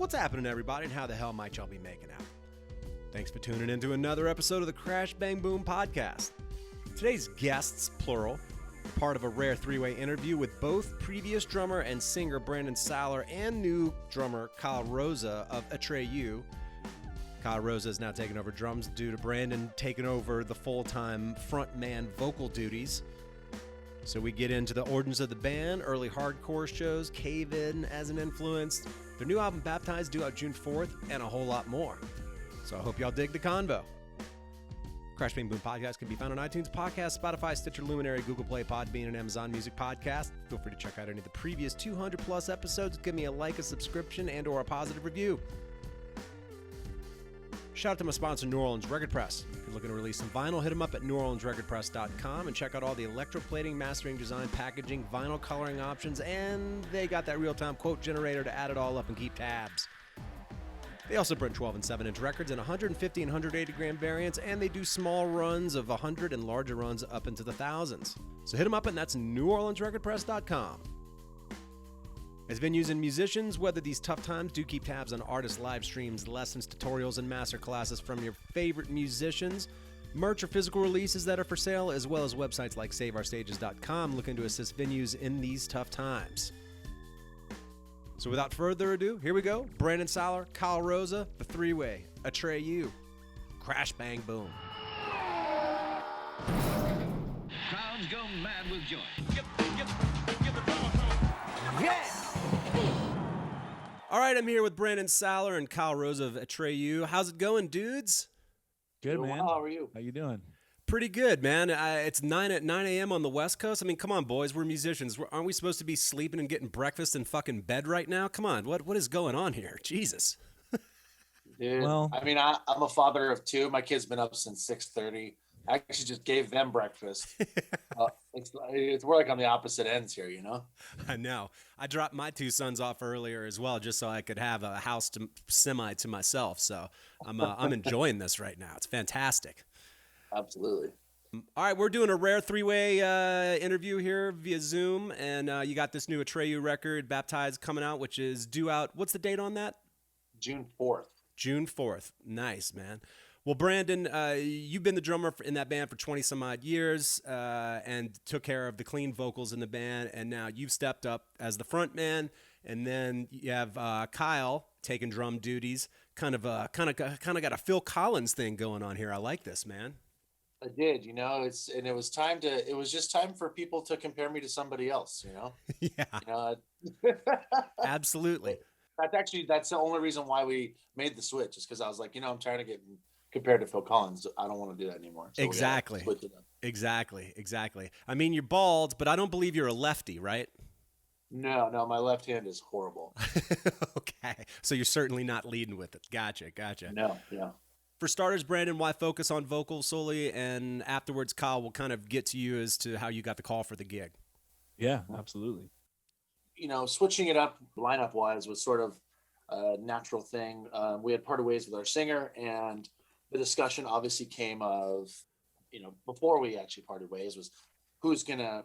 What's happening, everybody, and how the hell might y'all be making out? Thanks for tuning in to another episode of the Crash Bang Boom podcast. Today's guests, plural, are part of a rare three-way interview with both previous drummer and singer Brandon Saller and new drummer Kyle Rosa of Atreyu. Kyle Rosa is now taking over drums due to Brandon taking over the full-time frontman vocal duties. So we get into the origins of the band, early hardcore shows, Cave In as an influence, their new album Baptized due out June 4th, and a whole lot more. So I hope y'all dig the convo. Crash Bang Boom Podcast can be found on iTunes Podcast, Spotify, Stitcher, Luminary, Google Play, Podbean, and Amazon Music Podcast. Feel free to check out any of the previous 200 plus episodes. Give me a like, a subscription, and or a positive review. Shout out to my sponsor, New Orleans Record Press. If you're looking to release some vinyl, hit them up at neworleansrecordpress.com and check out all the electroplating, mastering, design, packaging, vinyl coloring options, and they got that real-time quote generator to add it all up and keep tabs. They also print 12 and 7-inch records in 150 and 180 gram variants, and they do small runs of 100 and larger runs up into the thousands. So hit them up, and that's neworleansrecordpress.com. As venues and musicians weather these tough times, do keep tabs on artist live streams, lessons, tutorials, and master classes from your favorite musicians, merch or physical releases that are for sale, as well as websites like saveourstages.com looking to assist venues in these tough times. So without further ado, here we go. Brandon Saller, Kyle Rosa, the three-way, Atreyu, Crash Bang Boom. Crowds go mad with joy. Yeah! All right, I'm here with Brandon Saller and Kyle Rosa of Atreyu. How's it going, dudes? Good, man. How are you? How you doing? Pretty good, man. It's 9 a.m. on the West Coast. I mean, come on, boys. We're musicians. Aren't we supposed to be sleeping and getting breakfast in fucking bed right now? Come on. What is going on here? Jesus. Dude, Well- I mean, I'm a father of two. My kid's been up since 6:30. I actually just gave them breakfast. We're like on the opposite ends here, you know? I know. I dropped my two sons off earlier as well, just so I could have a house semi to myself. So I'm enjoying this right now. It's fantastic. Absolutely. All right, we're doing a rare three-way interview here via Zoom, and you got this new Atreyu record, Baptized, coming out, which is due out. What's the date on that? June 4th. June 4th. Nice, man. Well, Brandon, you've been the drummer in that band for 20-some-odd years and took care of the clean vocals in the band, and now you've stepped up as the front man, and then you have Kyle taking drum duties. Kind of got a Phil Collins thing going on here. I like this, man. I did, you know, it was just time for people to compare me to somebody else, you know? Yeah, You know, absolutely. that's the only reason why we made the switch, is because I was like, you know, I'm trying to get compared to Phil Collins. I don't want to do that anymore. So Exactly. Exactly. I mean, you're bald, but I don't believe you're a lefty, right? No, my left hand is horrible. Okay. So you're certainly not leading with it. Gotcha. No, yeah. For starters, Brandon, why focus on vocals solely? And afterwards, Kyle will kind of get to you as to how you got the call for the gig. Yeah, absolutely. You know, switching it up lineup wise was sort of a natural thing. We had parted ways with our singer, and the discussion obviously came of, you know, before we actually parted ways, was who's gonna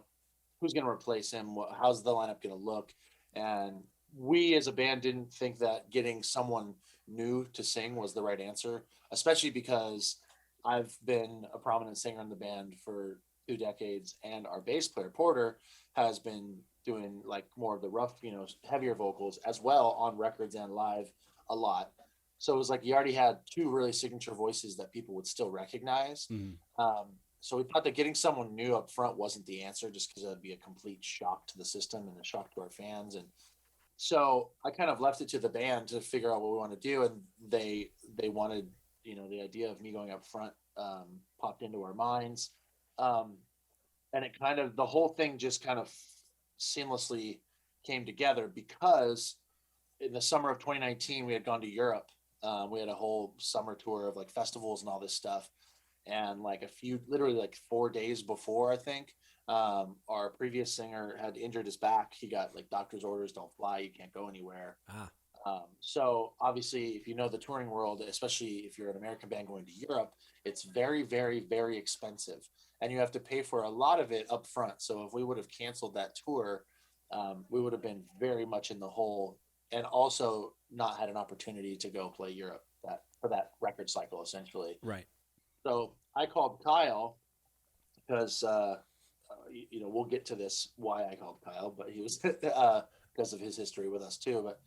replace him, how's the lineup gonna look. And we as a band didn't think that getting someone new to sing was the right answer, especially because I've been a prominent singer in the band for 2 decades, and our bass player Porter has been doing like more of the rough, you know, heavier vocals as well on records and live a lot. So it was like you already had 2 really signature voices that people would still recognize. Mm-hmm. So we thought that getting someone new up front wasn't the answer, just because that'd be a complete shock to the system and a shock to our fans. And so I kind of left it to the band to figure out what we want to do. And they wanted, you know, the idea of me going up front popped into our minds. And it kind of, the whole thing just kind of seamlessly came together, because in the summer of 2019, we had gone to Europe. We had a whole summer tour of like festivals and all this stuff. And like literally like 4 days before, I think, our previous singer had injured his back. He got like doctor's orders, don't fly, you can't go anywhere. So obviously, if you know the touring world, especially if you're an American band going to Europe, it's very, very, very expensive, and you have to pay for a lot of it up front. So if we would have canceled that tour, we would have been very much in the hole. And also, not had an opportunity to go play Europe for that record cycle, essentially. Right. So I called Kyle because, we'll get to this, why I called Kyle, but he was because of his history with us too. But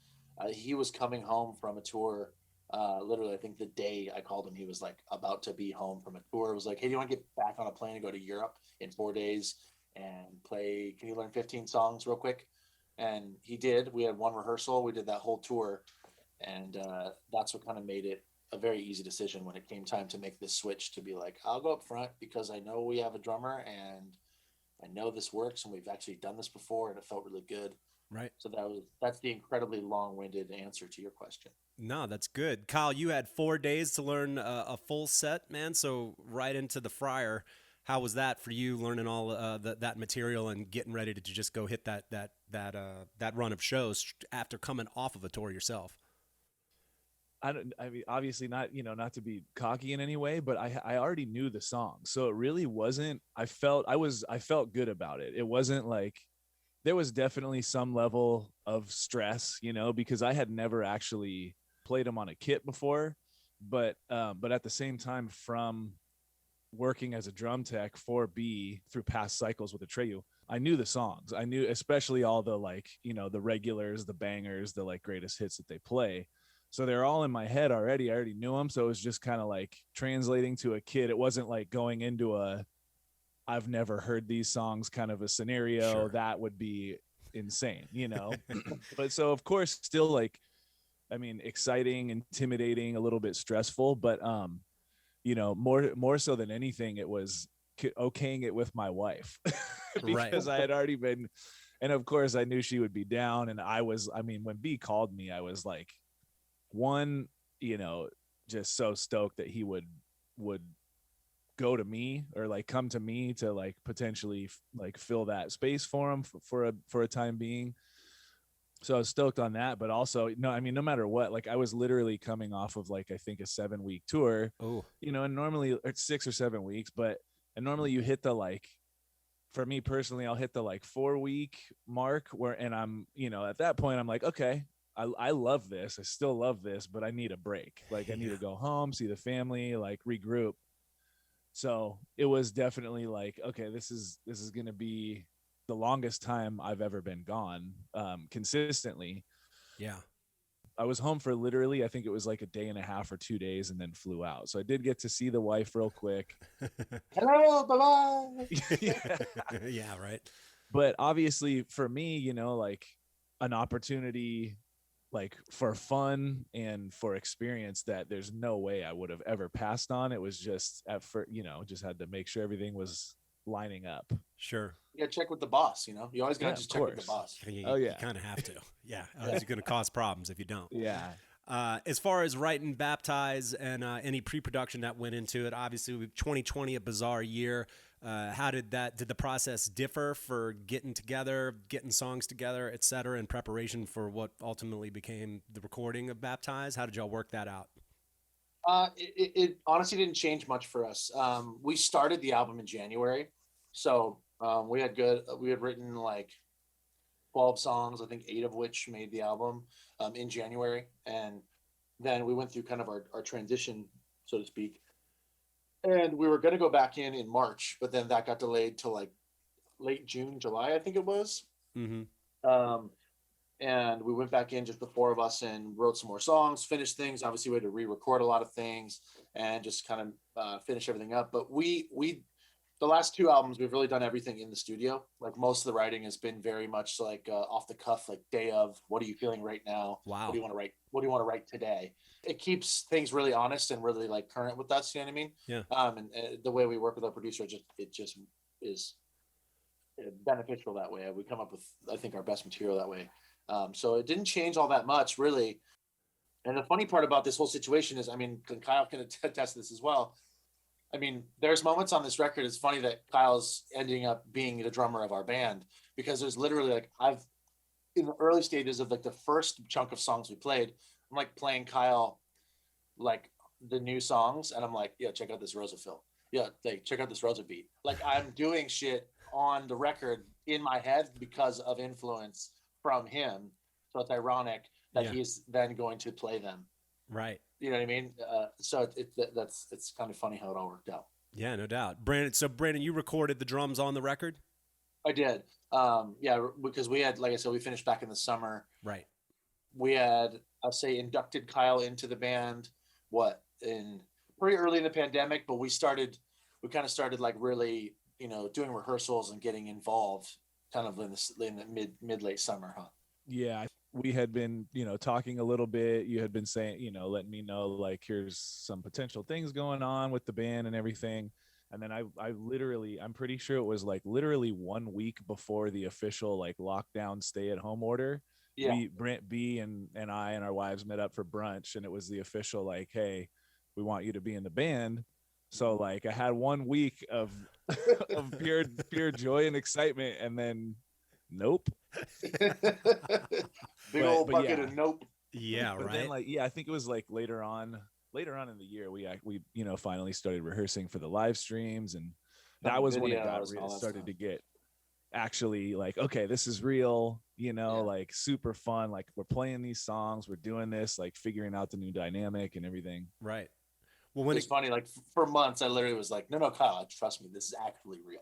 he was coming home from a tour. Literally, I think the day I called him, he was like about to be home from a tour. It was like, hey, do you want to get back on a plane and go to Europe in 4 days and play? Can you learn 15 songs real quick? And he did. We had one rehearsal. We did that whole tour. And that's what kind of made it a very easy decision when it came time to make this switch to be like, I'll go up front because I know we have a drummer and I know this works and we've actually done this before and it felt really good. Right. So that's the incredibly long-winded answer to your question. No, that's good. Kyle, you had 4 days to learn a full set, man. So right into the fryer. How was that for you, learning all that material and getting ready to just go hit that run of shows after coming off of a tour yourself? I mean, obviously not, not to be cocky in any way, but I already knew the song. So it really wasn't, I felt good about it. It wasn't like, there was definitely some level of stress, because I had never actually played them on a kit before, but at the same time, from working as a drum tech for B through past cycles with Atreyu, I knew the songs. I knew especially all the the regulars, the bangers, the greatest hits that they play. So they're all in my head already. I already knew them. So it was just kind of like translating to a kid. It wasn't like going into I've never heard these songs kind of a scenario. Sure. That would be insane, But so of course, still exciting, intimidating, a little bit stressful, but more so than anything, it was okaying it with my wife because I had already been, and of course I knew she would be down. And when B called me, I was like, one, just so stoked that he would go to me or come to me to potentially fill that space for him for a time being. So I was stoked on that, but also, no matter what, I was literally coming off of I think a 7-week tour. Oh, and normally it's 6 or 7 weeks, and normally you hit the for me personally, I'll hit the 4-week mark and I'm, at that point I'm like, okay, I love this. I still love this, but I need a break. I need to go home, see the family, regroup. So it was definitely okay, this is going to be the longest time I've ever been gone consistently. Yeah. I was home for literally, I think it was a day and a half or 2 days and then flew out. So I did get to see the wife real quick. Hello, bye-bye. Yeah, right. But obviously for me, an opportunity for fun and for experience that there's no way I would have ever passed on. It was just just had to make sure everything was lining up. Sure. You gotta check with the boss, you always gotta just check with the boss. You you kind of have to. Yeah. It's going to cause problems if you don't. Yeah. As far as writing Baptize and any pre-production that went into it, obviously 2020, a bizarre year. How did the process differ for getting songs together, et cetera, in preparation for what ultimately became the recording of Baptize? How did y'all work that out? It honestly didn't change much for us. We started the album in January. So we had written 12 songs, I think 8 of which made the album in January. And then we went through kind of our transition, so to speak. And we were going to go back in March, but then that got delayed to late June, July, I think it was. Mm-hmm. And we went back in, just the 4 of us, and wrote some more songs, finished things. Obviously, we had to re-record a lot of things and just kind of finish everything up. But the last 2 albums, we've really done everything in the studio. Most of the writing has been very much off the cuff, day of, what are you feeling right now? Wow. What do you want to write? What do you want to write today? It keeps things really honest and really current with us. You know what I mean? Yeah. And the way we work with our producer, it just is beneficial that way. We come up with, I think, our best material that way. So it didn't change all that much, really. And the funny part about this whole situation is, Kyle can attest to this as well. There's moments on this record. It's funny that Kyle's ending up being the drummer of our band, because there's literally in the early stages of the first chunk of songs we played, I'm playing Kyle the new songs, and I'm yeah, check out this Rosa fill. Yeah, check out this Rosa beat. I'm doing shit on the record in my head because of influence from him. So it's ironic that he's then going to play them. Right. You know what I mean? So it's kind of funny how it all worked out. Yeah, no doubt. Brandon, so Brandon, you recorded the drums on the record? I did. Because we had, like I said, we finished back in the summer. Right. We had, I'll say, inducted Kyle into the band, in pretty early in the pandemic, but we kind of started like really, doing rehearsals and getting involved kind of in the mid late summer, huh? Yeah, we had been, talking a little bit. You had been saying, letting me know, like, here's some potential things going on with the band and everything. And then I'm pretty sure it was like literally 1 week before the official like lockdown stay at home order. Yeah. Brent B and I and our wives met up for brunch, and it was the official like, hey, we want you to be in the band. So like I had 1 week of pure joy and excitement, and then nope. Big old bucket of nope. Yeah, but right. Then I think it was like later on in the year we finally started rehearsing for the live streams, and that was when it started to get actually like, okay, this is real, like super fun, like we're playing these songs, we're doing this, like figuring out the new dynamic and everything. Right. Well, when it's funny, like for months I literally was like, no, Kyle, trust me, this is actually real.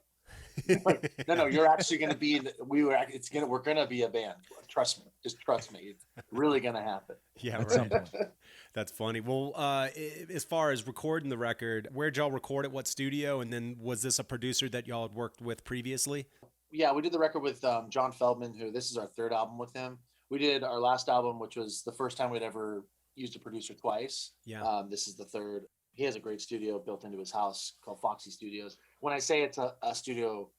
Like, no, you're actually going to be we're going to be a band. Trust me. Just trust me. It's really going to happen. Yeah, right. That's funny. Well, as far as recording the record, where'd y'all record it? What studio? And then was this a producer that y'all had worked with previously? Yeah, we did the record with John Feldman, who this is our third album with him. We did our last album, which was the first time we'd ever used a producer twice. Yeah. This is the third. He has a great studio built into his house called Foxy Studios. When I say it's a studio,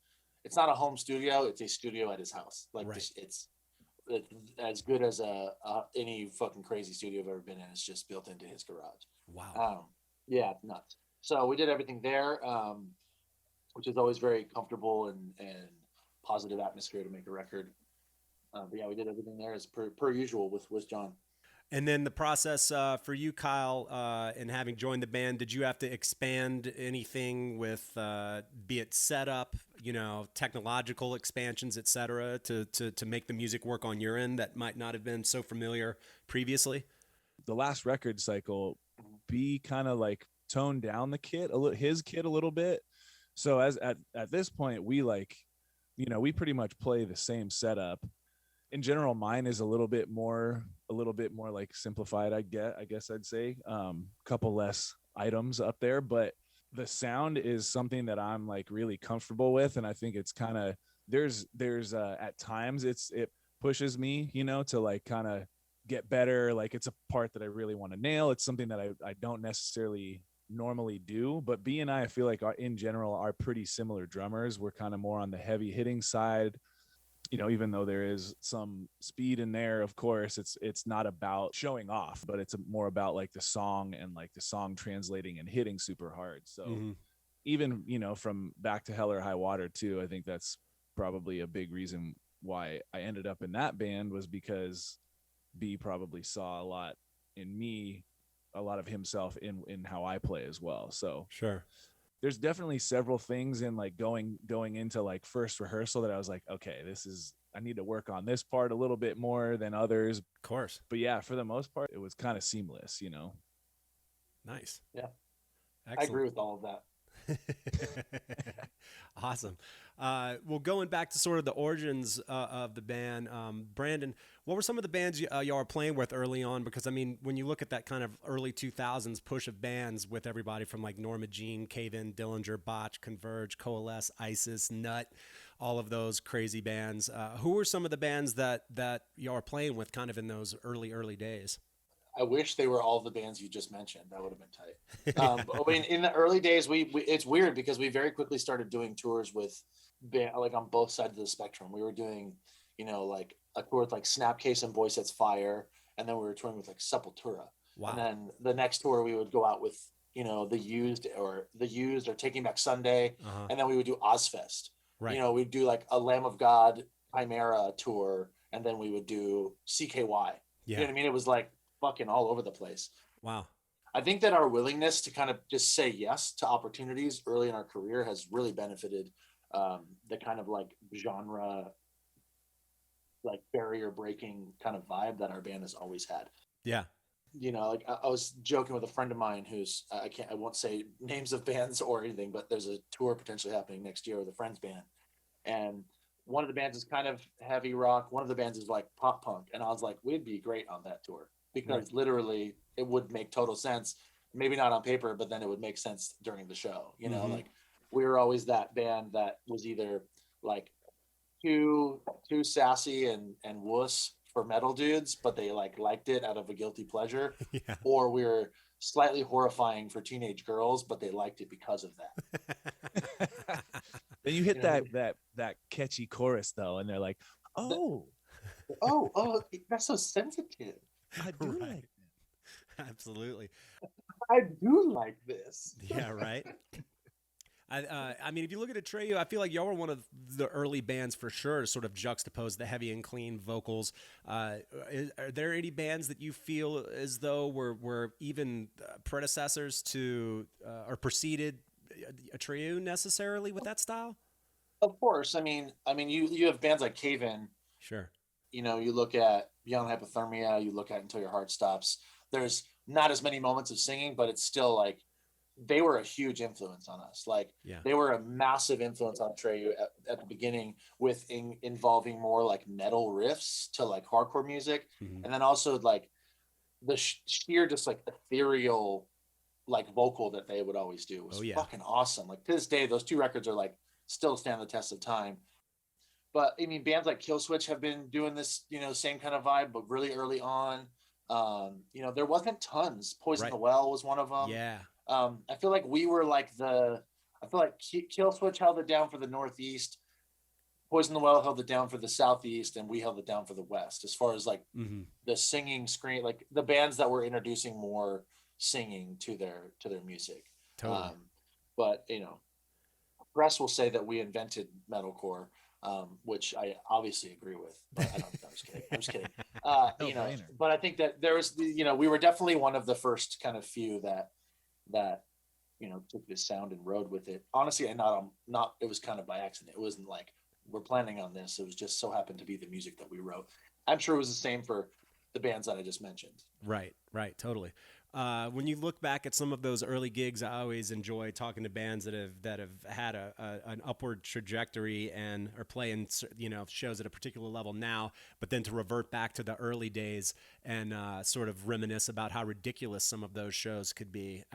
it's not a home studio. It's a studio at his house. Like right. It's as good as any fucking crazy studio I've ever been in. It's just built into his garage. Wow. Yeah, nuts. So we did everything there, which is always very comfortable and positive atmosphere to make a record. But yeah, we did everything there as per usual with John. And then the process for you, Kyle, and having joined the band, did you have to expand anything with, be it setup, technological expansions, et cetera, to make the music work on your end that might not have been so familiar previously? The last record cycle, B kind of like toned down his kit a little bit. So at this point, we we pretty much play the same setup. In general, mine is a little bit more like simplified, I guess I'd say. Couple less items up there, but the sound is something that I'm like really comfortable with, and I think it's kind of there's at times it pushes me, to like kind of get better. Like it's a part that I really want to nail. It's something that I don't necessarily normally do, but B and I feel like in general are pretty similar drummers. We're kind of more on the heavy hitting side. Even though there is some speed in there, of course, it's not about showing off, but it's more about like the song and like the song translating and hitting super hard. So even, from Back to Hell or High Water too, I think that's probably a big reason why I ended up in that band, was because B probably saw a lot in me, a lot of himself in how I play as well. So sure. There's definitely several things in like going into like first rehearsal that I was like, okay, I need to work on this part a little bit more than others. Of course. But yeah, for the most part, it was kind of seamless, Nice. Yeah. Excellent. I agree with all of that. Awesome. Well, going back to sort of the origins of the band, Brandon, what were some of the bands y'all were playing with early on? Because, I mean, when you look at that kind of early 2000s push of bands with everybody from like Norma Jean, Cave In, Dillinger, Botch, Converge, Coalesce, ISIS, Nut, all of those crazy bands. Who were some of the bands that y'all were playing with kind of in those early days? I wish they were all the bands you just mentioned. That would have been tight. But I mean, in the early days, we it's weird because we very quickly started doing tours with like on both sides of the spectrum. We were doing, like a tour with like Snapcase and Boy Sets Fire, and then we were touring with like Sepultura. Wow. And then the next tour we would go out with, the Used or Taking Back Sunday, and then we would do Ozfest. Right. We'd do like a Lamb of God Chimera tour, and then we would do CKY. Yeah. You know what I mean? It was like fucking all over the place. Wow. I think that our willingness to kind of just say yes to opportunities early in our career has really benefited the kind of like genre like barrier breaking kind of vibe that our band has always had. Yeah. You know, like I was joking with a friend of mine who's I won't say names of bands or anything, but there's a tour potentially happening next year with a friend's band, and one of the bands is kind of heavy rock, one of the bands is like pop punk, and I was like, we'd be great on that tour because literally it would make total sense. Maybe not on paper, but then it would make sense during the show. You know, like we were always that band that was either like too sassy and wuss for metal dudes, but they like liked it out of a guilty pleasure, or we were slightly horrifying for teenage girls, but they liked it because of that. Then you hit that catchy chorus though, and they're like, oh, that's so sensitive. I do like it. Absolutely. I do like this. Yeah, right. I mean, if you look at Atreyu, I feel like y'all were one of the early bands for sure to sort of juxtapose the heavy and clean vocals. Are there any bands that you feel as though were even predecessors to or preceded Atreyu necessarily with that style? Of course. I mean, you have bands like Cave In. Sure. You know, you look at Beyond Hypothermia, you look at Until Your Heart Stops. There's not as many moments of singing, but it's still like they were a huge influence on us. Like they were a massive influence on Atreyu at the beginning with involving more like metal riffs to like hardcore music. And then also like the sheer just like ethereal like vocal that they would always do was fucking awesome. Like to this day, those two records are like still stand the test of time. But I mean, bands like Killswitch have been doing this, you know, same kind of vibe, but really early on. You know, there wasn't tons. Poison the Well was one of them. Yeah. I feel like we were like I feel like Killswitch held it down for the Northeast. Poison the Well held it down for the Southeast, and we held it down for the West. As far as like the singing screen, like the bands that were introducing more singing to their music. Totally. But you know, press will say that we invented metalcore. Which I obviously agree with. But I don't. I'm just kidding. You know, but I think that there was, you know, we were definitely one of the first kind of few that you know took this sound and rode with it. Honestly, and not. It was kind of by accident. It wasn't like we're planning on this. It was just so happened to be the music that we wrote. I'm sure it was the same for the bands that I just mentioned. Right. Totally. When you look back at some of those early gigs, I always enjoy talking to bands that have had an upward trajectory and are playing, you know, shows at a particular level now, but then to revert back to the early days and sort of reminisce about how ridiculous some of those shows could be.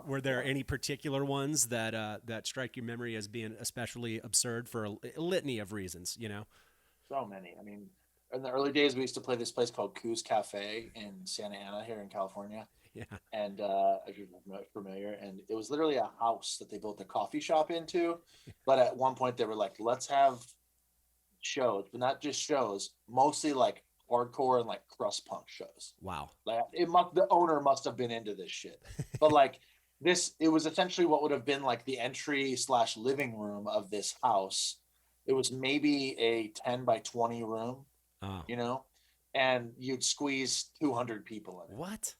Were there any particular ones that strike your memory as being especially absurd for a litany of reasons? You know, so many. I mean, in the early days, we used to play this place called Coos Cafe in Santa Ana here in California. Yeah. And if you're familiar, and it was literally a house that they built a coffee shop into. But at one point they were like, let's have shows, but not just shows, mostly like hardcore and like crust punk shows. Wow. Like the owner must have been into this shit. But like it was essentially what would have been like the entry/living room of this house. It was maybe a 10 by 20 room. You know, and you'd squeeze 200 people in it. What?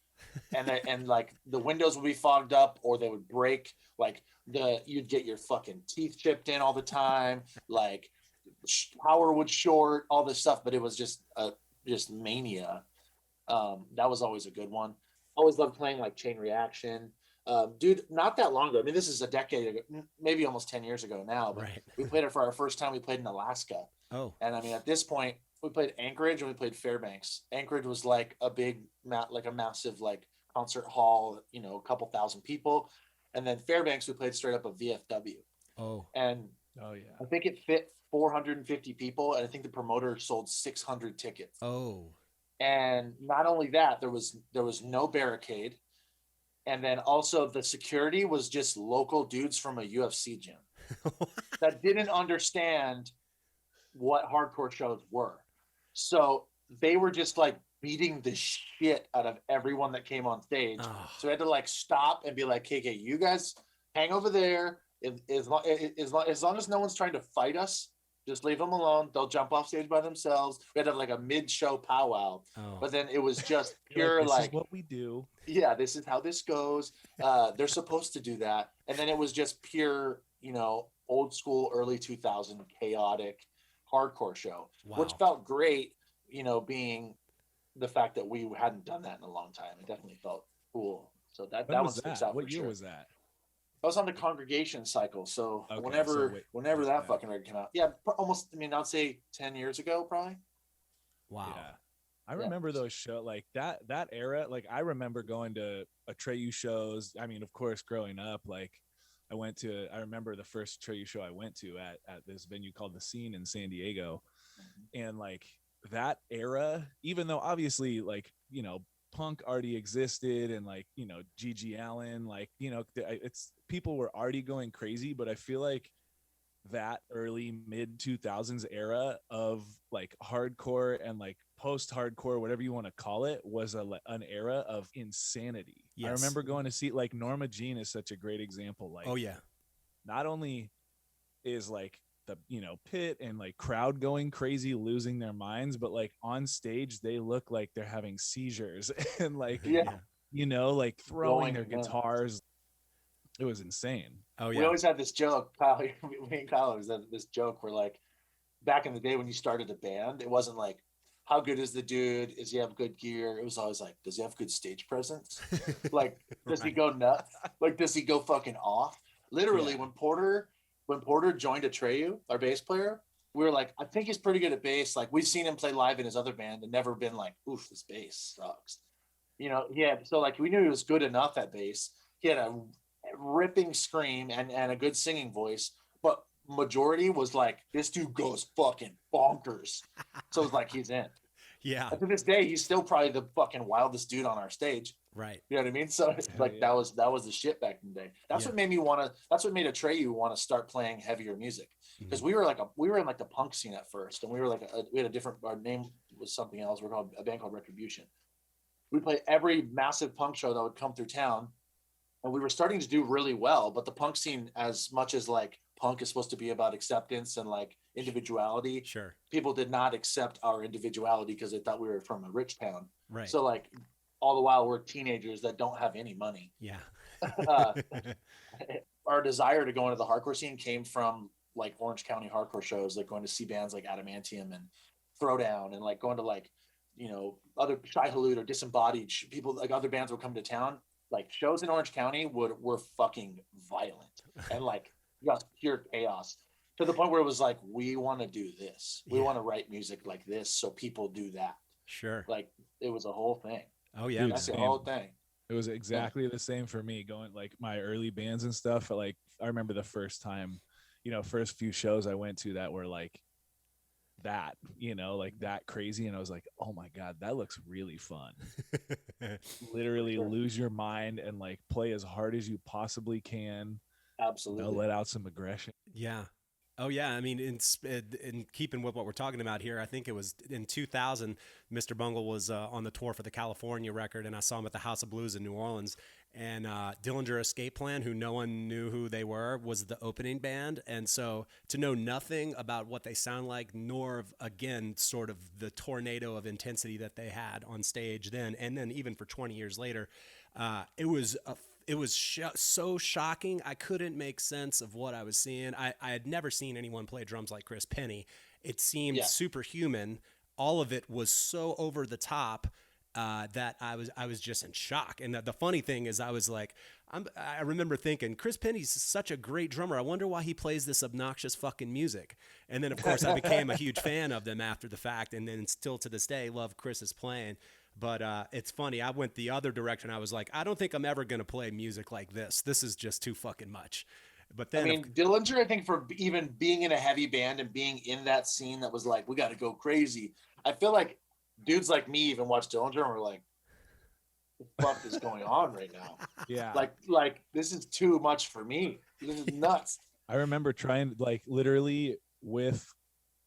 and like the windows would be fogged up, or they would break. Like you'd get your fucking teeth chipped in all the time. Like power would short, all this stuff. But it was just mania. That was always a good one. Always loved playing like Chain Reaction. Dude, not that long ago. I mean, this is a decade ago, maybe almost 10 years ago now. But we played it for our first time. We played in Alaska. Oh, and I mean, at this point, we played Anchorage and we played Fairbanks. Anchorage was like a massive like concert hall, you know, a couple thousand people. And then Fairbanks, we played straight up a VFW. Oh. And I think it fit 450 people. And I think the promoter sold 600 tickets. Oh. And not only that, there was no barricade. And then also the security was just local dudes from a UFC gym that didn't understand what hardcore shows were. So they were just like beating the shit out of everyone that came on stage. Oh. So we had to like stop and be like, okay, you guys hang over there. As long as no one's trying to fight us, just leave them alone. They'll jump off stage by themselves. We had to have like a mid-show powwow. Oh. But then it was just pure this is what we do. Yeah, this is how this goes. They're supposed to do that. And then it was just pure, you know, old school, early 2000 chaotic hardcore show, Wow. which felt great, being the fact that we hadn't done that in a long time. It definitely felt cool. So that When one was sticks that? out What for year sure. was that? I was on the congregation cycle, so Okay, whenever so whenever that yeah. fucking record came out, yeah, almost. I mean, I'd say 10 years ago, probably. Wow. Yeah. I remember those shows like that era. Like I remember going to Atreyu shows. I mean, of course, growing up, like I remember the first Atreyu show I went to at this venue called The Scene in San Diego. And like that era, even though obviously like, punk already existed and like, Gigi Allen, like, it's people were already going crazy, but I feel like that early mid 2000s era of like hardcore and like post-hardcore, whatever you want to call it, was an era of insanity. Yes. I remember going to see like Norma Jean is such a great example. Like, Oh yeah. not only is like the pit and like crowd going crazy, losing their minds, but like on stage they look like they're having seizures and like like throwing their guitars. It was insane. Oh We yeah. always had this joke, Kyle. Me and Kyle always had this joke where, like, back in the day when you started a band, it wasn't like, how good is the dude? Does he have good gear? It was always like, does he have good stage presence? Like, does he go nuts? Like, does he go fucking off? Literally, when Porter joined Atreyu, our bass player, we were like, I think he's pretty good at bass. Like, we've seen him play live in his other band and never been like, oof, this bass sucks. So like we knew he was good enough at bass. He had a ripping scream and a good singing voice, but majority was like, this dude goes fucking bonkers. So it's like, he's in. Yeah. And to this day, he's still probably the fucking wildest dude on our stage. Right. You know what I mean? So like that was the shit back in the day. That's what made me that's what made Atreyu want to start playing heavier music. Because we were in like the punk scene at first, and we were like we had a different, our name was something else. We're called a band called Retribution. We played every massive punk show that would come through town, and we were starting to do really well. But the punk scene, as much as like punk is supposed to be about acceptance and like individuality, Sure. people did not accept our individuality because they thought we were from a rich town. Right. So like all the while we're teenagers that don't have any money. Yeah. Our desire to go into the hardcore scene came from like Orange County hardcore shows, like going to see bands like Adamantium and Throwdown, and like going to like, other Shy Halud or Disembodied people, like other bands would come to town. Like shows in Orange County were fucking violent and like just pure chaos, to the point where it was like, we want to do this. We want to write music like this, so people do that. Sure. Like it was a whole thing. Oh yeah. Dude, That's the same. whole thing. It was exactly the same for me, going like my early bands and stuff. Like I remember the first time, first few shows I went to that were like that, like that crazy. And I was like, oh my God, that looks really fun. Literally lose your mind and like play as hard as you possibly can. Absolutely. Let out some aggression. Yeah. Oh yeah. I mean, in keeping with what we're talking about here, I think it was in 2000, Mr. Bungle was on the tour for the California record, and I saw him at the House of Blues in New Orleans. And Dillinger Escape Plan, who no one knew who they were, was the opening band. And so to know nothing about what they sound like, nor again, sort of the tornado of intensity that they had on stage then, and then even for 20 years later, it was so shocking. I couldn't make sense of what I was seeing. I had never seen anyone play drums like Chris Penny. It seemed superhuman. All of it was so over the top that I was just in shock. And the funny thing is, I was like, I remember thinking, Chris Penny's such a great drummer. I wonder why he plays this obnoxious fucking music. And then of course I became a huge fan of them after the fact, and then still to this day love Chris's playing. But it's funny. I went the other direction. I was like, I don't think I'm ever going to play music like this. This is just too fucking much. But then, I mean, Dillinger, I think for even being in a heavy band and being in that scene that was like, we got to go crazy. I feel like dudes like me even watch Dillinger and we're like, what the fuck is going on right now? Yeah. Like this is too much for me. This is nuts. I remember trying, like, literally with,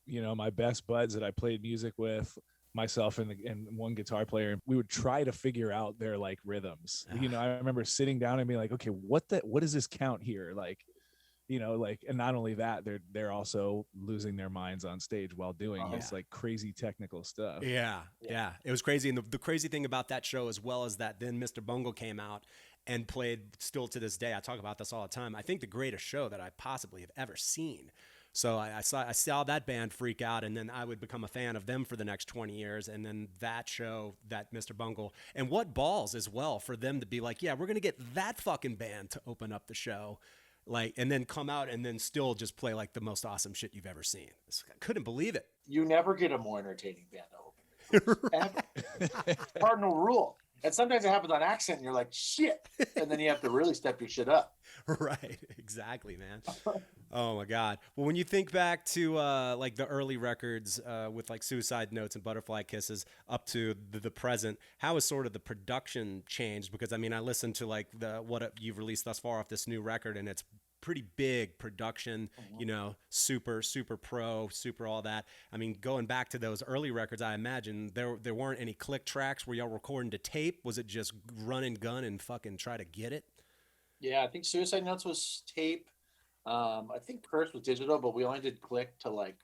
my best buds that I played music with, myself and one guitar player, we would try to figure out their like rhythms. I remember sitting down and being like, okay, what does this count here? Like, and not only that, they're also losing their minds on stage while doing this like crazy technical stuff. Yeah. It was crazy. And the crazy thing about that show, as well as that, then Mr. Bungle came out and played, still to this day, I talk about this all the time, I think the greatest show that I possibly have ever seen So I saw that band freak out, and then I would become a fan of them for the next 20 years. And then that show, that Mr. Bungle, and what balls as well for them to be like, yeah, we're going to get that fucking band to open up the show. Like, and then come out and then still just play like the most awesome shit you've ever seen. I couldn't believe it. You never get a more entertaining band to open. Ever. Cardinal rule. And sometimes it happens on accident and you're like, shit. And then you have to really step your shit up. Right. Exactly, man. Oh my God. Well, when you think back to like the early records with like Suicide Notes and Butterfly Kisses up to the present, how has sort of the production changed? Because I mean, I listened to like what you've released thus far off this new record, and it's pretty big production, you know, super pro, super all that. I mean, going back to those early records, I imagine there weren't any click tracks. Were y'all recording to tape? Was it just run and gun and fucking try to get it? Yeah, I think Suicide Notes was tape. I think Curse was digital, but we only did click to like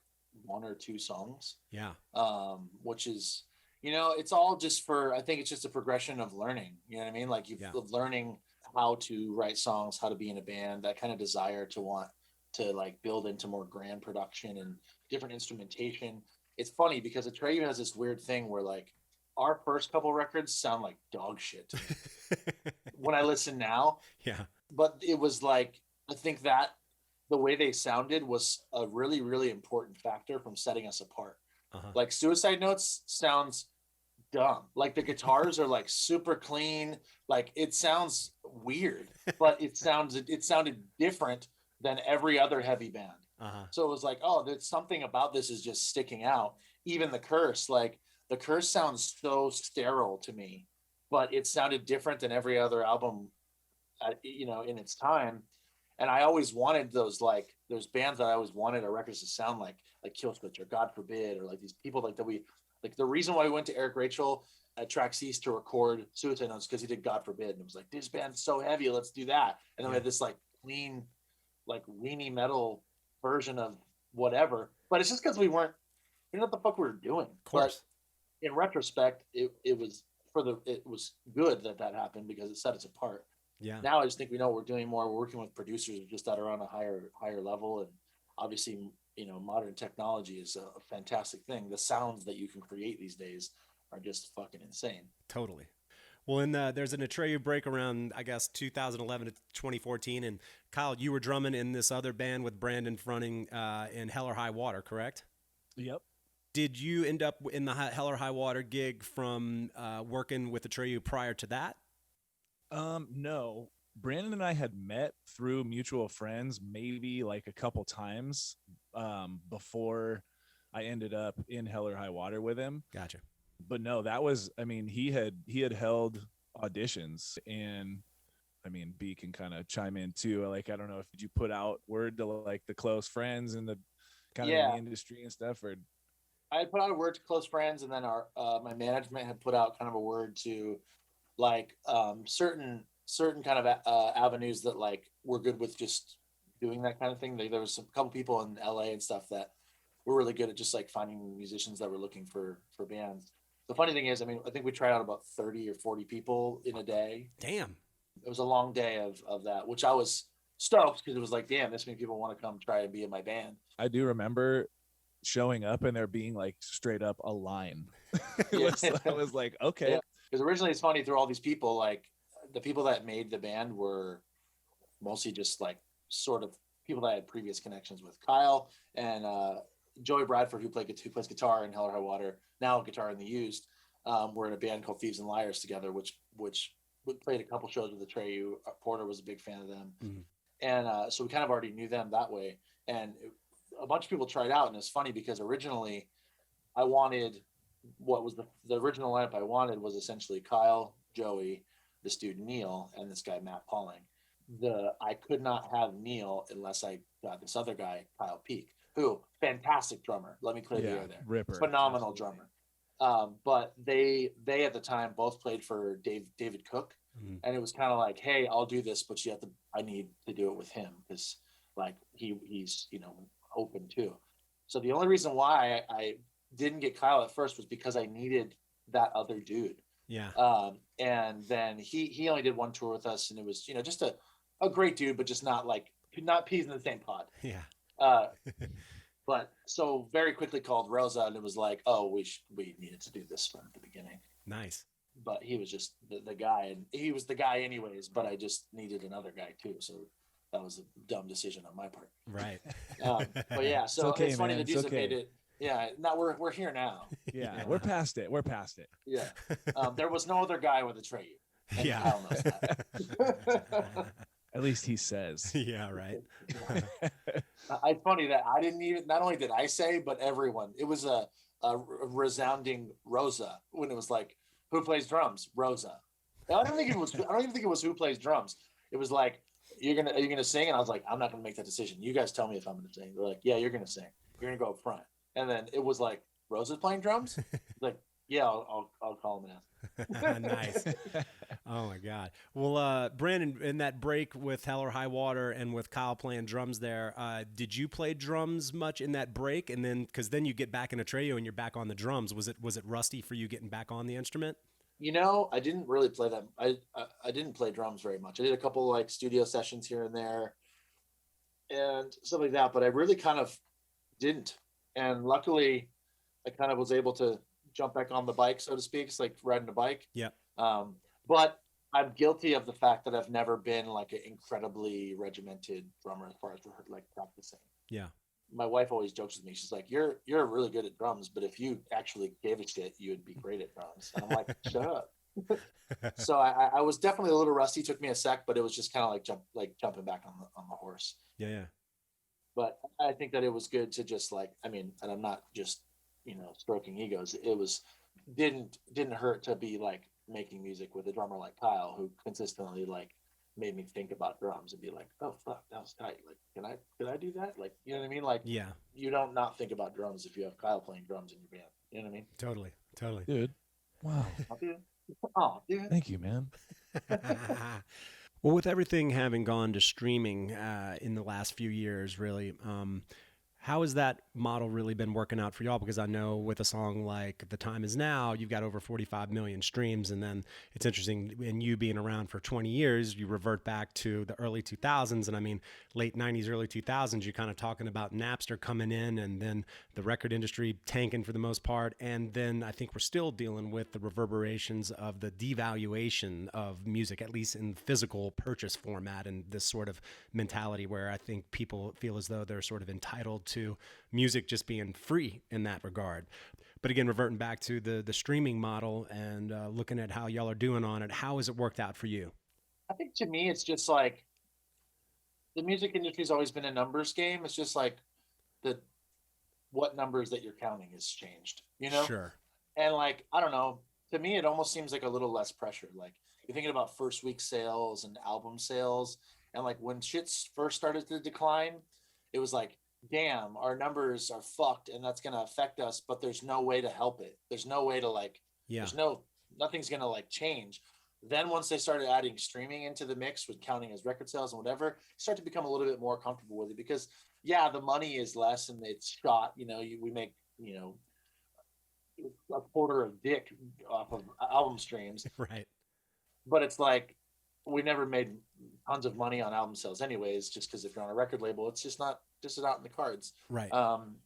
1 or 2 songs. Yeah. Which is, you know, it's all just I think it's just a progression of learning. You know what I mean? Like of learning how to write songs, how to be in a band, that kind of desire to want to like build into more grand production and different instrumentation. It's funny because Atreyu has this weird thing where like our first couple records sound like dog shit to me when I listen now. Yeah. But it was like, I think that the way they sounded was a really, really important factor from setting us apart. Like Suicide Notes sounds dumb. Like the guitars are like super clean. Like it sounds weird, but it sounded different than every other heavy band. So it was like, oh, there's something about this is just sticking out. Even the Curse, like the Curse sounds so sterile to me, but it sounded different than every other album, you know, in its time. And I always wanted those bands that I always wanted our records to sound like Killswitch or God Forbid, or like these people like that like the reason why we went to Eric Rachel at Trax East to record Suicide Notes because he did God Forbid, and it was like, this band's so heavy, let's do that. And then we had this like clean, like weenie metal version of whatever. But it's just because we know what the fuck we were doing. Of course. But in retrospect, it was good that happened because it set us apart. Yeah. Now I just think we know what we're doing more. We're working with producers just that are on a higher level, and obviously, you know, modern technology is a fantastic thing. The sounds that you can create these days are just fucking insane. Totally. Well, there's an Atreyu break around, I guess, 2011 to 2014, and Kyle, you were drumming in this other band with Brandon fronting in Hell or High Water, correct? Yep. Did you end up in the Hell or High Water gig from working with Atreyu prior to that? No. Brandon and I had met through mutual friends maybe like a couple times before I ended up in Hell or High Water with him. Gotcha. But no, that was, I mean, he had held auditions, and I mean, B can kind of chime in too. Like, I don't know if did you put out word to like the close friends and the kind of in the industry and stuff, or I had put out a word to close friends, and then our my management had put out kind of a word to like certain kind of avenues that like we're good with just doing that kind of thing. There was a couple people in LA and stuff that were really good at just like finding musicians that were looking for bands. The funny thing is, I mean, I think we tried out about 30 or 40 people in a day. Damn. It was a long day of that, which I was stoked because it was like, damn, this many people want to come try and be in my band. I do remember showing up and there being like straight up a line. I was like, okay. Because originally it's funny, through all these people, like the people that made the band were mostly just like sort of people that I had previous connections with. Kyle and Joey Bradford, who plays guitar in Hell or High Water, now guitar in The Used, were in a band called Thieves and Liars together, which played a couple shows with Atreyu. Porter was a big fan of them. Mm-hmm. And so we kind of already knew them that way. And a bunch of people tried out, and it's funny because originally I wanted, what was the original lineup I wanted was essentially Kyle, Joey, this dude Neil, and this guy Matt Pauling. I could not have Neil unless I got this other guy, Kyle Peak, who fantastic drummer. Let me clear the air there. Ripper. Phenomenal drummer. But they at the time both played for David Cook, and it was kind of like, hey, I'll do this, but I need to do it with him because like he's open too. So the only reason why I didn't get Kyle at first was because I needed that other dude. Yeah. And then he only did one tour with us, and it was just a great dude, but just not peas in the same pod. Yeah. But so very quickly called Rosa, and it was like, oh, we needed to do this from the beginning. Nice. But he was just the guy, and he was the guy anyways. But I just needed another guy too, so that was a dumb decision on my part. Right. But yeah, so It's okay, it's funny man. the dudes It's that made okay. it. Yeah, now we're here now. Yeah, we're past it. We're past it. Yeah, there was no other guy with Atreyu. And Yeah. Kyle knows that. At least he says. Yeah, right. It's funny that I didn't even. Not only did I say, but everyone. It was a resounding Rosa when it was like, who plays drums? Rosa. I don't even think it was who plays drums. It was like, are you gonna sing? And I was like, I'm not gonna make that decision. You guys tell me if I'm gonna sing. They're like, yeah, you're gonna sing. You're gonna go up front. And then it was like, Rosa's playing drums. Like, yeah, I'll call him and ask. Nice. Oh my God. Well, Brandon, in that break with Hell or High Water and with Kyle playing drums there, did you play drums much in that break? And then, because then you get back in Atreyu and you're back on the drums. Was it rusty for you getting back on the instrument? You know, I didn't really play that. I didn't play drums very much. I did a couple like studio sessions here and there, and stuff like that. But I really kind of didn't. And luckily, I kind of was able to jump back on the bike, so to speak. It's like riding a bike. Yeah. But I'm guilty of the fact that I've never been like an incredibly regimented drummer as far as like practicing. Yeah. My wife always jokes with me. She's like, "You're really good at drums, but if you actually gave a shit, you would be great at drums." And I'm like, "Shut up." So I was definitely a little rusty. It took me a sec, but it was just kind of like jumping back on the horse. Yeah. But I think that it was good to just like, I mean, and I'm not just, stroking egos. It was didn't hurt to be like making music with a drummer like Kyle, who consistently like made me think about drums and be like, oh fuck, that was tight. Like, could I do that? Like, you know what I mean? Like, Yeah. You don't not think about drums if you have Kyle playing drums in your band. You know what I mean? Totally. Dude. Wow. Oh, dude. Thank you, man. Well, with everything having gone to streaming in the last few years, really, how has that model really been working out for y'all? Because I know with a song like The Time Is Now, you've got over 45 million streams. And then it's interesting, in you being around for 20 years, you revert back to the early 2000s. And I mean, late 90s, early 2000s, you're kind of talking about Napster coming in and then the record industry tanking for the most part. And then I think we're still dealing with the reverberations of the devaluation of music, at least in physical purchase format, and this sort of mentality where I think people feel as though they're sort of entitled to music just being free in that regard. But again, reverting back to the streaming model and looking at how y'all are doing on it, how has it worked out for you? I think to me, it's just like the music industry has always been a numbers game. It's just like what numbers that you're counting has changed, Sure. And like, I don't know, to me, it almost seems like a little less pressure. Like you're thinking about first week sales and album sales. And like when shit first started to decline, it was like, damn, our numbers are fucked and that's going to affect us, but there's no way to help it. There's no way to like, nothing's going to like change. Then once they started adding streaming into the mix with counting as record sales and whatever, start to become a little bit more comfortable with it because the money is less and it's shot, we make, a quarter of dick off of album streams. Right. But it's like, we never made tons of money on album sales anyways, just because if you're on a record label, it's just not in the cards. Right.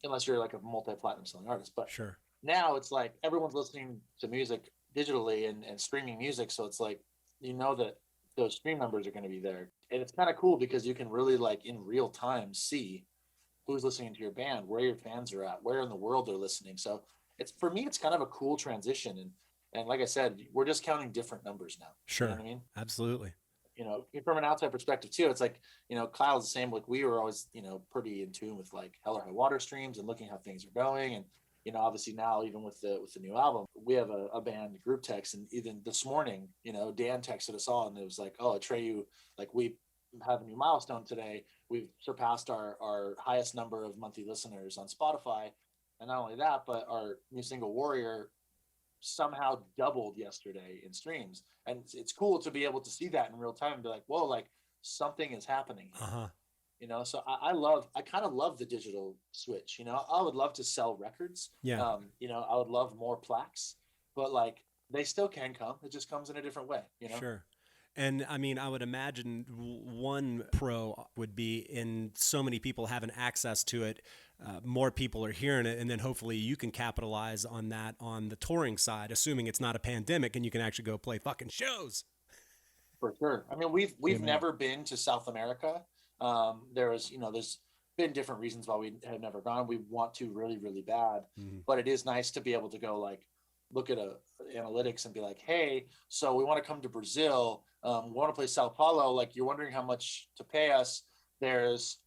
Unless you're like a multi-platinum selling artist. But sure. Now it's like everyone's listening to music digitally and streaming music. So it's like, that those stream numbers are going to be there. And it's kind of cool because you can really like in real time see who's listening to your band, where your fans are at, where in the world they're listening. So for me, it's kind of a cool transition. And like I said, we're just counting different numbers now. Sure. You know what I mean? Absolutely. From an outside perspective too, it's like, Kyle's the same. Like we were always, pretty in tune with like Hell or High Water streams and looking how things are going. And, obviously now even with the new album, we have a band group text. And even this morning, Dan texted us all and it was like, oh, Atreyu, like we have a new milestone today. We've surpassed our highest number of monthly listeners on Spotify. And not only that, but our new single Warrior somehow doubled yesterday in streams, and it's cool to be able to see that in real time and be like, whoa, like something is happening here. So I kind of love the digital switch. I would love to sell records. I would love more plaques, but like they still can come. It just comes in a different way. Sure. And I mean, I would imagine one pro would be in so many people having access to it. More people are hearing it, and then hopefully you can capitalize on that on the touring side, assuming it's not a pandemic and you can actually go play fucking shows. For sure. I mean, we've never been to South America. There's been different reasons why we have never gone. We want to really, really bad, but it is nice to be able to go like look at analytics and be like, hey, so we want to come to Brazil. We want to play Sao Paulo. Like, you're wondering how much to pay us. There's,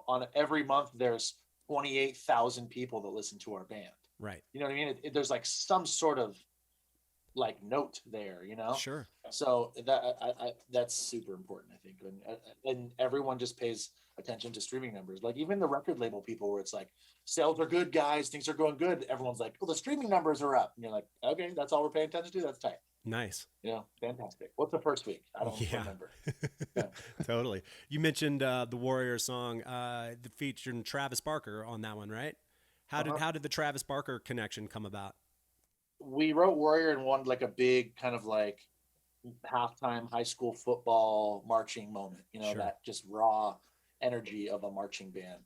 on every month, there's 28,000 people that listen to our band. Right. You know what I mean? There's like some sort of like note there, Sure. So that's super important, I think. And everyone just pays attention to streaming numbers. Like even the record label people, where it's like, sales are good, guys, things are going good. Everyone's like, well, the streaming numbers are up. And you're like, okay, that's all we're paying attention to. That's tight. Nice. Fantastic. What's the first week? I don't remember. Yeah. Totally. You mentioned the Warrior song, featuring Travis Barker on that one, right? How did the Travis Barker connection come about? We wrote Warrior and wanted like a big kind of like halftime high school football marching moment, Sure. That just raw energy of a marching band.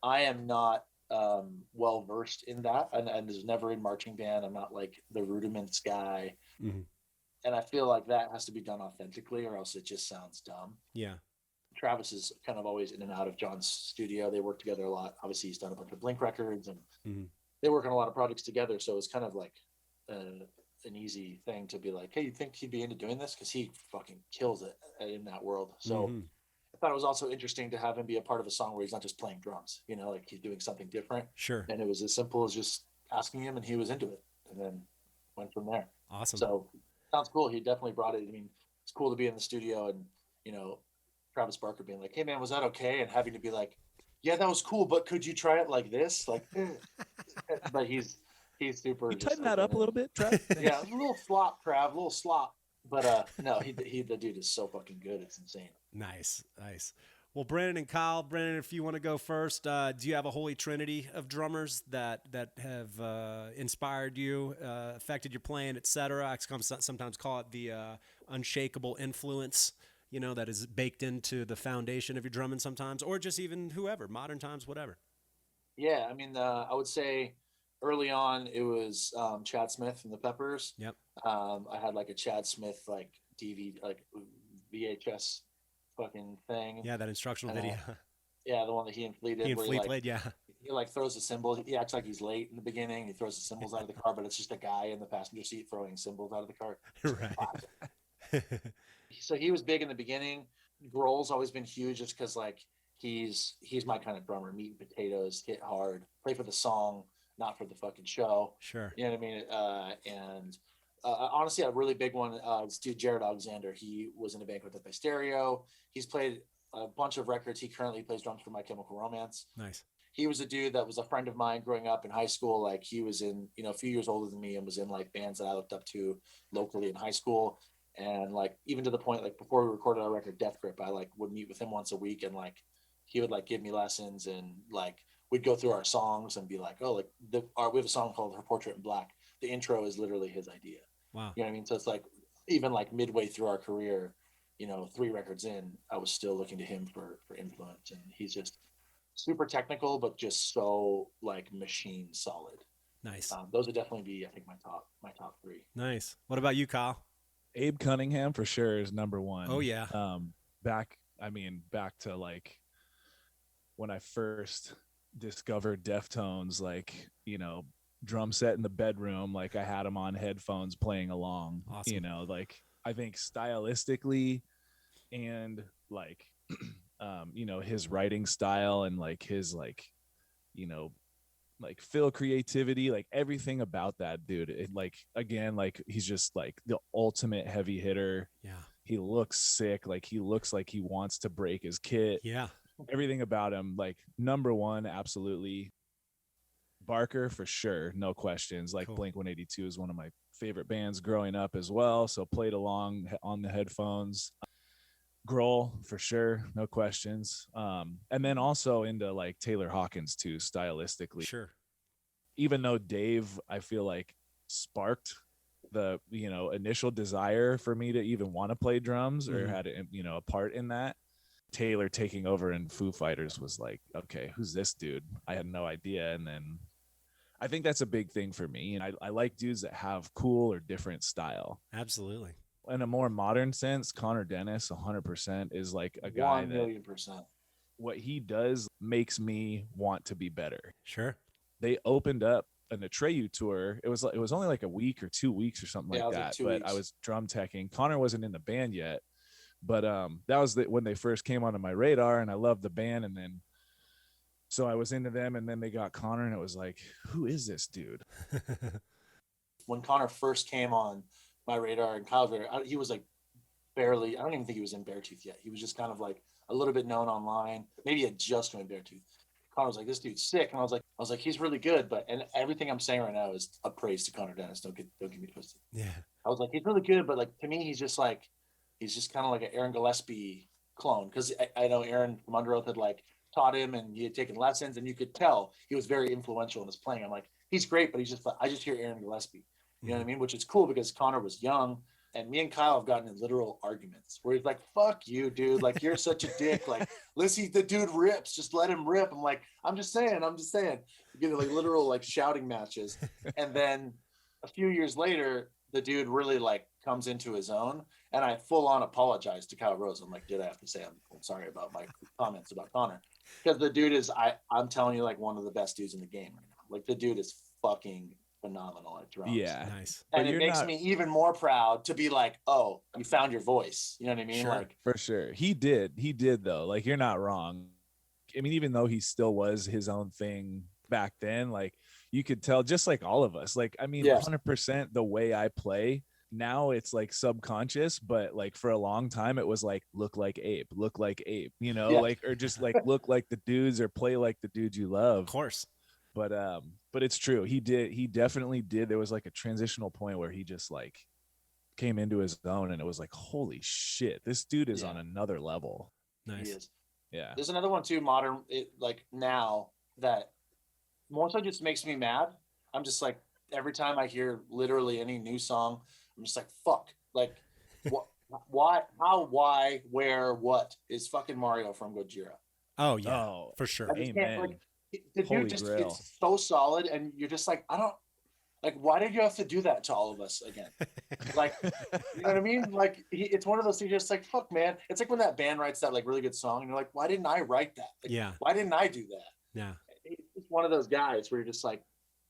I am not well versed in that, and was never in marching band. I'm not like the rudiments guy. Mm-hmm. And I feel like that has to be done authentically, or else it just sounds dumb. Yeah. Travis is kind of always in and out of John's studio. They work together a lot. Obviously, he's done a bunch of Blink records, and they work on a lot of projects together. So it's kind of like an easy thing to be like, hey, you think he'd be into doing this? Because he fucking kills it in that world. So I thought it was also interesting to have him be a part of a song where he's not just playing drums, like he's doing something different. Sure. And it was as simple as just asking him, and he was into it, and then went from there. Awesome. So sounds cool. He definitely brought it. I mean, it's cool to be in the studio and, Travis Barker being like, hey man, was that okay? And having to be like, yeah, that was cool, but could you try it like this? Like, but he's super. You tighten that up a little bit, Trav? Yeah, a little flop, Trav, a little slop. But no, the dude is so fucking good. It's insane. Nice. Well, Brandon and Kyle, if you want to go first, do you have a holy trinity of drummers that have inspired you, affected your playing, etc.? I sometimes call it the unshakable influence, that is baked into the foundation of your drumming sometimes, or just even whoever, modern times, whatever. Yeah, I mean, I would say early on it was Chad Smith from the Peppers. Yep. I had like a Chad Smith like DVD, like VHS fucking thing. Yeah, that instructional video. Yeah, the one that he and Flea did. He and Flea played, yeah. He like throws the cymbals. He acts like he's late in the beginning. He throws the cymbals out of the car, but it's just a guy in the passenger seat throwing cymbals out of the car. Right. So he was big in the beginning. Grohl's always been huge, just because like he's my kind of drummer. Meat and potatoes, hit hard, play for the song, not for the fucking show. Sure. You know what I mean? And honestly, a really big one is dude Jared Alexander. He was in a band called Death by Stereo. He's played a bunch of records. He currently plays drums for My Chemical Romance. Nice. He was a dude that was a friend of mine growing up in high school. Like he was in, a few years older than me, and was in like bands that I looked up to locally in high school. And like, even to the point, like before we recorded our record Death Grip, I like would meet with him once a week, and like, he would like give me lessons, and like, we'd go through our songs and be like, oh, like we have a song called Her Portrait in Black. The intro is literally his idea. Wow. You know what I mean? So it's like, even like midway through our career, 3 records in, I was still looking to him for influence. And he's just super technical, but just so like machine solid. Nice. Those would definitely be, I think, my top 3. Nice. What about you, Kyle? Abe Cunningham for sure is number one. Oh yeah. Back to like when I first discovered Deftones, like, drum set in the bedroom, like I had him on headphones playing along. Awesome. Like I think stylistically and like his writing style and like his like fill creativity, like everything about that dude, it like, again, like he's just like the ultimate heavy hitter. Yeah. He looks sick, like he looks like he wants to break his kit. Yeah. Everything about him, like number one, absolutely. Barker for sure, no questions. Like cool. Blink-182 is one of my favorite bands growing up as well, so played along on the headphones. Grohl for sure, no questions. And then also into like Taylor Hawkins too, stylistically. Sure. Even though Dave, I feel like sparked the, you know, initial desire for me to even want to play drums or had, you know, a part in that. Taylor taking over in Foo Fighters was like, okay, who's this dude? I had no idea. And then I think that's a big thing for me. And I like dudes that have cool or different style. Absolutely. In a more modern sense, Connor Dennis 100% is like a guy 1,000,000%. What he does makes me want to be better. Sure. They opened up an Atreyu tour. It was only like a week or 2 weeks or something like that. But I was drum teching. Connor wasn't in the band yet, but that was when they first came onto my radar, and I loved the band. And then so I was into them, and then they got Connor, and it was like, who is this dude? When Connor first came on my radar and Kyle's radar, he was like barely, I don't even think he was in Beartooth yet. He was just kind of like a little bit known online. Maybe he had just joined Beartooth. Connor was like, this dude's sick. And I was like, he's really good. But, and everything I'm saying right now is a praise to Connor Dennis. Don't get me twisted. Yeah. I was like, he's really good. But like, to me, he's just kind of like an Aaron Gillespie clone. Cause I know Aaron from Under Oath had like taught him and he had taken lessons, and you could tell he was very influential in his playing. I'm like, he's great, but I just hear Aaron Gillespie. You know what I mean? Which is cool because Connor was young, and me and Kyle have gotten in literal arguments where he's like, fuck you, dude. Like, you're such a dick. Like, listen, the dude rips. Just let him rip. I'm like, I'm just saying. You get like literal like shouting matches. And then a few years later, the dude really like comes into his own, and I full on apologize to Kyle Rosa. I'm like, did I have to say I'm sorry about my comments about Connor? Because the dude is, I'm telling you, like one of the best dudes in the game right now. Like, the dude is fucking phenomenal at drums. Yeah. Nice. And it makes me even more proud to be like, oh, you found your voice. You know what I mean? Sure. Like, For sure. He did though. Like, you're not wrong. I mean, even though he still was his own thing back then, like you could tell, just like all of us, like, I mean, 100% the way I play now, it's like subconscious, but like for a long time it was like, look like Abe, you know, like, or just like look like the dudes or play like the dudes you love. Of course. But it's true. He definitely did. There was like a transitional point where he just like came into his own, and it was like, holy shit, this dude is on another level. Nice. he is. Yeah. There's another one too, modern, like now, that more so just makes me mad. I'm just like, every time I hear literally any new song, I'm just like, fuck. Like, what? Why? How? Why? Where? What is fucking Mario from Gojira? Oh yeah, for sure. Amen. Like, the Holy dude just grail. it's so solid, and you're just like, I don't like, why did you have to do that to all of us again? Like, you know what I mean? Like, it's one of those things, just like, fuck, man. It's like when that band writes that like really good song, and you're like, why didn't I write that? Like, Yeah. Why didn't I do that? Yeah. It's one of those guys where you're just like,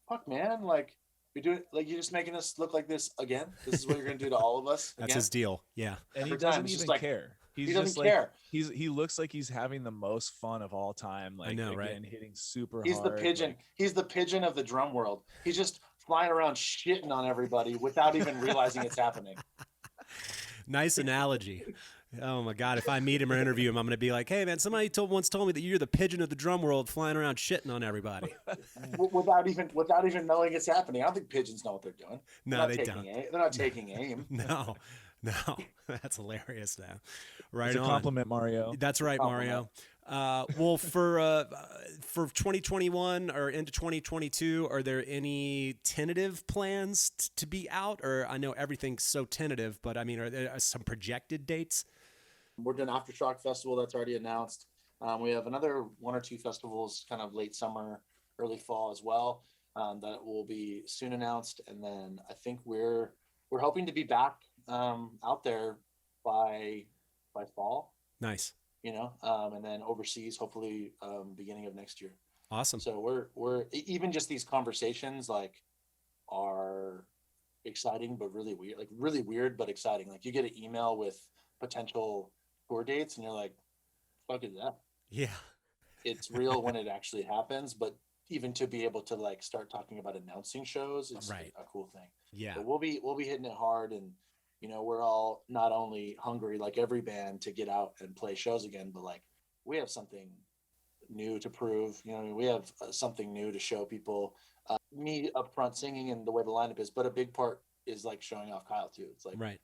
fuck, man. Like, you're doing, like, you're just making us look like this again. This is what you're gonna do to all of us. That's again? his deal. Yeah. And he Every time, doesn't it's even just like, care. he He's doesn't just care. like he looks like he's having the most fun of all time. Like, I know, again, right? hitting super He's hard. the pigeon. Like, He's the pigeon of the drum world. He's just flying around shitting on everybody without even realizing it's happening. Nice analogy. Oh my God. If I meet him or interview him, I'm going to be like, hey man, somebody once told me that you're the pigeon of the drum world flying around shitting on everybody. without even knowing it's happening. I don't think pigeons know what they're doing. No, they don't. They're not taking aim. No, that's hilarious now. Right it's a on. compliment, Mario. That's right, Mario. Well, for 2021 or into 2022, are there any tentative plans to be out? Or I know everything's so tentative, but I mean, are there some projected dates? We're doing Aftershock Festival that's already announced. We have another 1 or 2 festivals, kind of late summer, early fall as well, that will be soon announced. And then I think we're hoping to be back out there by fall. Nice. You know, and then overseas, hopefully beginning of next year. Awesome. So we're even just these conversations like are exciting, but really weird, like really weird, but exciting. Like, you get an email with potential tour dates and you're like, fuck is that? Yeah. It's real when it actually happens, but even to be able to like start talking about announcing shows, it's Right. a cool thing. Yeah. But we'll be hitting it hard, and you know, we're all not only hungry like every band to get out and play shows again, but like we have something new to prove. You know, we have something new to show people. Me up front singing and the way the lineup is, but a big part is like showing off Kyle too. It's like, Right.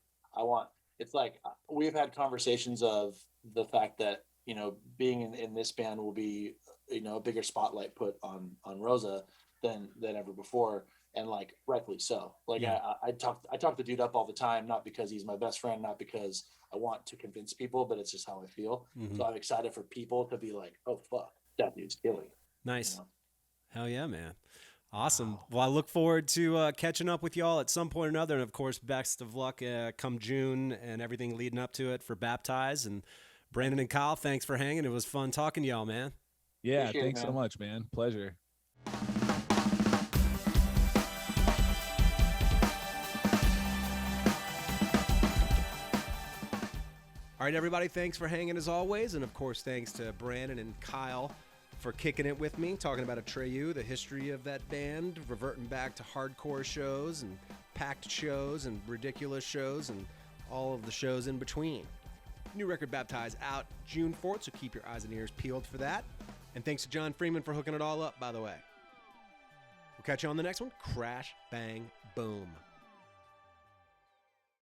it's like we've had conversations of the fact that, you know, being in this band will be, you know, a bigger spotlight put on Rosa than ever before. and like rightfully so. Like Yeah. I talk the dude up all the time, not because he's my best friend, not because I want to convince people, but it's just how I feel. So I'm excited for people to be like, oh fuck, that dude's killing it. Nice. You know? Hell yeah, man. Awesome. Well, I look forward to catching up with y'all at some point or another. And of course, best of luck come June and everything leading up to it for Baptize. And Brandon and Kyle, thanks for hanging. It was fun talking to y'all, man. Yeah, Appreciate it, thanks so man. much, man. Pleasure. All right, everybody, thanks for hanging as always. And of course, thanks to Brandon and Kyle for kicking it with me, talking about Atreyu, the history of that band, reverting back to hardcore shows and packed shows and ridiculous shows and all of the shows in between. New record Baptize out June 4th, so keep your eyes and ears peeled for that. And thanks to John Freeman for hooking it all up, by the way. We'll catch you on the next one. Crash, bang, boom.